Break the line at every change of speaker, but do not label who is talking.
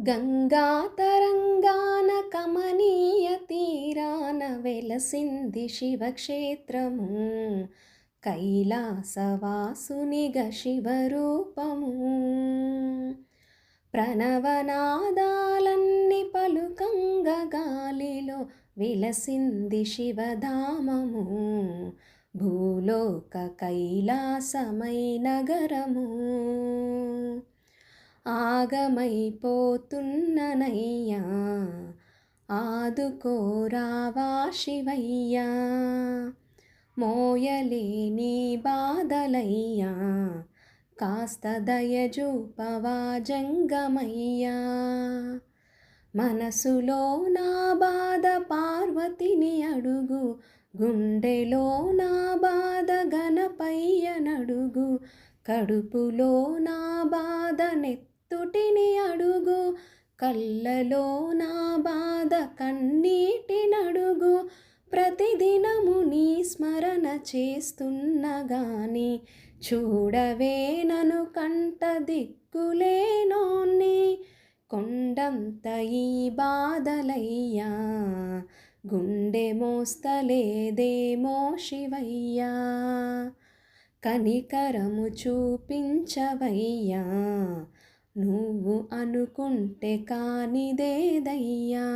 గంగా తరంగాన కమనీయ తీరాన వెలసింది శివక్షేత్రము. కైలాసవాసునిగ శివరూపము. ప్రణవనాదాలన్ని పలుకంగ గాలిలో విలసింది శివధామము. భూలోక కైలాసమై నగరము. ఆగమైపోతున్ననయ్యా, ఆదుకోరావా శివయ్యా. మోయలేని బాధలయ్యా, కాస్త దయజూపవా జంగమయ్యా. మనసులో నా బాధ పార్వతిని అడుగు, గుండెలో నా బాధ గణపయ్యనడుగు. కడుపులో నా బాధ నెత్తుటిని అడుగు, కళ్ళలో నా బాధ కన్నీటినడుగు. ప్రతిదినము నీ స్మరణ చేస్తున్నగాని, చూడవే నను కంట దిక్కులేనోన్ని. కొండంత ఈ బాధలయ్యా, గుండె మోస్తలేదేమో శివయ్యా. కనికరము చూపించవయ్యా, నువ్వు అనుకుంటే కానిదేదయ్యా.